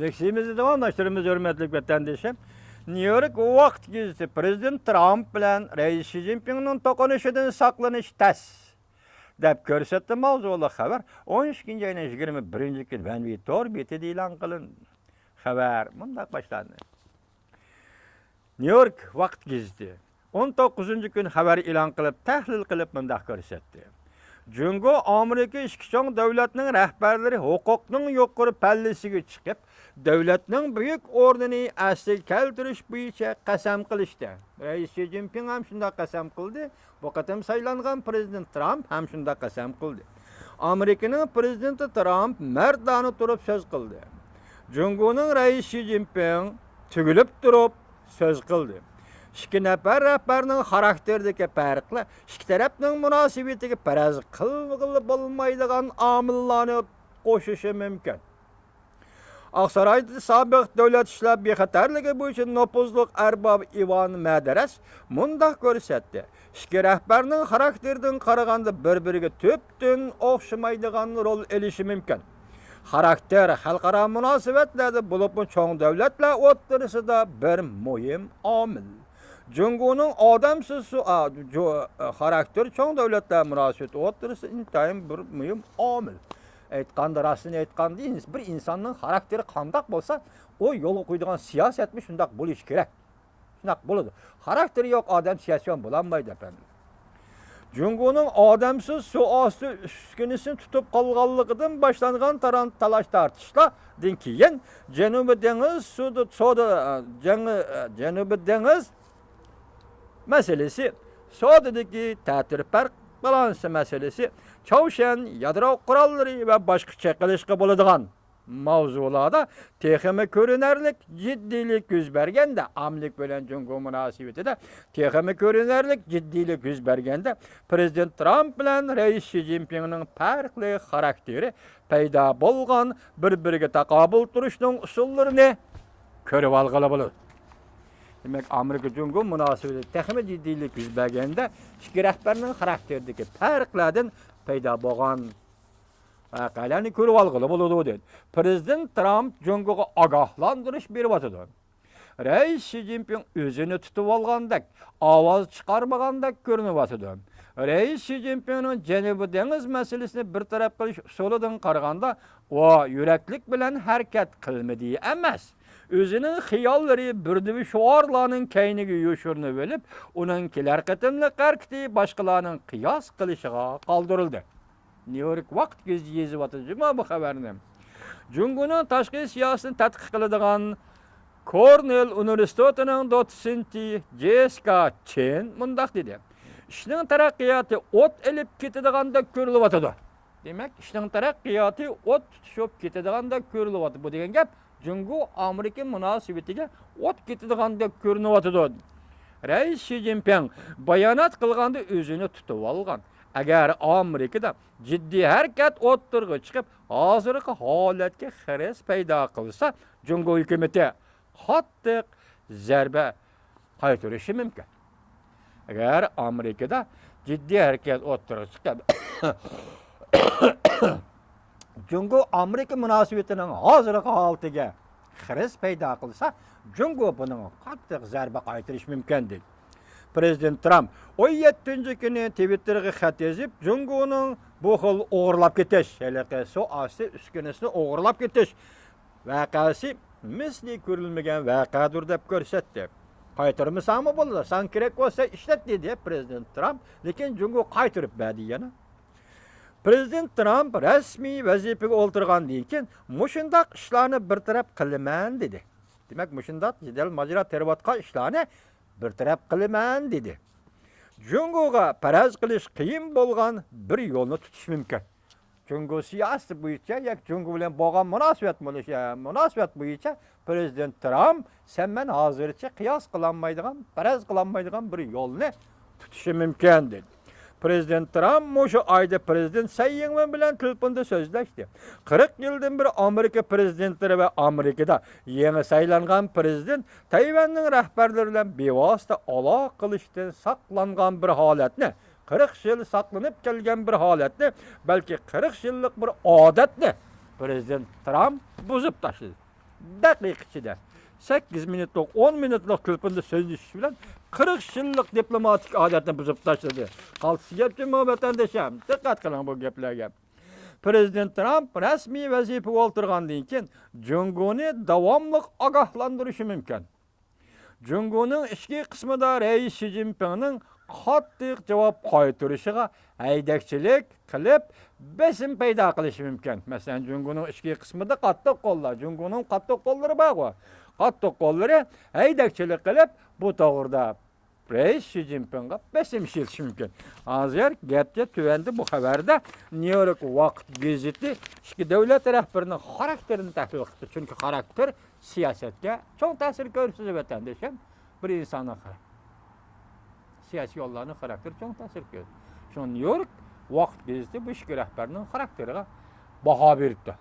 Leksimizni davamlaştırımız hürmetli vatandaşım. New York vaqt gezisi Prezident Trump bilan Reis Xi Jinpingning to'qnashuvidan saqlanish tas deb ko'rsatdi mavzuli xabar 12 ayning 21-kun Van Vitor betida e'lon qilindi. Xabar bunday boshlandi. New York vaqt gezisi 19-kun xabar e'lon qilib, tahlil qilib bunday ko'rsatdi. Jungo Amerika ikki cho'ng davlatning rahbarlari huquqning yuqori pallasiga chiqib, davlatning buyuk o'rnini asliga keltirish bo'yicha qasam qilishdi. Reis Xi Jinping ham shunday qasam qildi. Bu qatam saylangan prezident Trump ham shunday qasam qildi. Amerikaning prezidenti Trump mardona turib so'z qildi. Jungoning Reis Xi Jinping tugilib turib so'z qildi. İki nafar rahbarning xarakterdagi farqlar, ikki tarafning munosabatiga paraz qilib bo'lmaydigan omillarni qo'shishi mumkin. Aqsaroyda sobiq davlat ishlar bexatarligi bo'yicha nopuzliq arbob Ivan Madaras mundaq ko'rsatdi. Ikki rahbarning xarakteridan qaraganda bir-biriga tubdan o'xshamaydigan rol elishi mumkin. Xarakter xalqaro munosabatlarda bo'lib cho'ng davlatlar o'rtasida bir muhim omil. Jungoning odamsiz xarakter cho'ng davlatlar munosabati o'rtasida intayin bir muhim omil. Aytganda rostini aytganda bir insonning xarakteri qandoq bo'lsa, o yo'lga qo'yadigan siyosatmi shundoq bo'lish kerak. Shundoq bo'ladi. Xarakteri yo'q odam siyosat bo'lolmaydi efendim. Jungoning odamsiz suosti uskunisini tutib qolganligidan boshlangan talash tortishlardan keyin Janubiy dengiz meselesi, sodadagi ta'tir farq balansi meselesi, Çavuşen yadro qurolları ve başka çekilişki bo'ladigan mavzularda texmi ko'rinarlik jiddilik yuz berganda, amlik bilan Jungo munosabatida texmi ko'rinarlik jiddilik yuz berganda, Prezident Trump bilan Reis Xi Jinpingning farqli xarakteri paydo bo'lgan bir-biriga taqobil turishning usullarini ko'rib olg'ili bo'ladi. Demek Amerika Jungo munosabati texmi jiddilik yuz berganda, ikki rahbarning xarakteridagi farqlardan paydo bo'lgan voqealarni ko'rib olg'ili bo'ladi dedi. Prezident Trump Jungoga ogohlantirish beryapti. Reis Xi Jinping o'zini tutib olgandek, ovoz chiqarmagandek ko'rinyapti. Reis Xi Jinpingning Janubiy dengiz masalasini bir taraf qilish usulidan qaraganda, o yuraklik bilan harakat qilmadi emas. O'zining xiyollari birdivi shuarlarning kayniga yo'shirinib olib, uning kelar qatimli qarqiti boshqalarning qiyos qilishiga qoldirildi. New York vaqt gezi yezyapti bu xabarni. Jungoning tashqi siyosatini tadqiq qiladigan Cornell universitetining dotsenti Jessica Chen mundaq dedi. Ishning taraqqiyoti o't elib ketadiganda ko'rilyapti. Demak, ishning taraqqiyoti o't tutishib ketadiganda ko'rilyapti. Bu degan gap Jungo Amerika munosabatiga o't ketadiganda ko'rinyapti. Reis Xi Jinping bayonot qilganda o'zini tutib olgan. Agar Amerikada jiddiy harakat o'ttirg'i chiqib, hozirgi holatga xiris paydo qilsa, Jungo hukumati qattiq zarba qaytarishi mumkin. Agar Amerikada jiddiy harakat o'ttirg'i chiqib, Jungo Amerika munosabatining hozirgi holatiga xiris paydo qilsa, Jungo buning qattiq zarba qaytarishi mumkin dedi. Prezident Trump 17-kuni Twitter'ga xat yozib, Jungoning bu xil o'g'irlab ketish, suosti uskunisini o'g'irlab ketish voqeasi misli ko'rilmagan voqeadir deb ko'rsatdi. Qaytarmasami bo'ladi? San kerak bo'lsa ishlat dedi Prezident Trump, lekin Jungo qaytarib berdi yana. Prezident Trump rasmiy vazifaga o'ltirgandan keyin mushundaq ishlarni bir taraf qilaman dedi. Demak, mushundaq jidal majra tervatqa ishlarni bir taraf qilaman dedi. Jungoga paraz qilish qiyin bo'lgan bir yo'lni tutish mumkin. Jungo siyosati bo'yicha yoki Jungo bilan bo'lgan munosabat bo'yicha Prezident Trump men hozircha qiyos qilinmaydigan, paraz qilinmaydigan bir yo'lni tutishi mumkin dedi. Prezident Trump mushu oyda prezident Xi Jinping bilan telefonda so'zlashdi. 40 yildan beri Amerika prezidentlari va Amerikada yangi saylangan prezident Tayvanning rahbarlari bilan bevosita aloqa qilishdan saqlangan bir holatni, 40 yil saqlanib kelgan bir holatni, balki 40 yillik bir odatni prezident Trump buzib tashladi. daqiqa ichida 8 minutlik, 10 minutlik telefonda so'zlashish bilan 40 yillik diplomatik odatni buzib tashladi. Qaltis gapchi vatandoshim, diqqat qiling bu gaplarga. Prezident Trump rasmiy vazifaga o'tirgandan keyin Jungoni davomli ogohlantirishi mumkin. Jungoning ichki qismida Rais Xi Jinpingning qattiq javob qaytarishiga haydakchilik qilib besim paydo qilishi mumkin. Masalan, Jungoning ichki qismida qattiq qo'llar, Jungoning qattiq qo'llari bor. Qattiq qo'llari haydakchilik qilib bu to'g'rida Rais Xi Jinpingga besim ishiltishi mumkin. Hozir gapcha tuvanda bu xabarda New York Vaqt gazeti ikki davlat rahbarining xarakterini tahlil qildi. Chunki xarakter siyosatga cho'ng ta'sir ko'rsatadi vatandoshim. Bir insonning siyosiy yo'llarning xarakteri cho'ng ta'sir ko'rsatadi. Shu New York Vaqt gazeti bu ikki rahbarining xarakteriga baho berdi.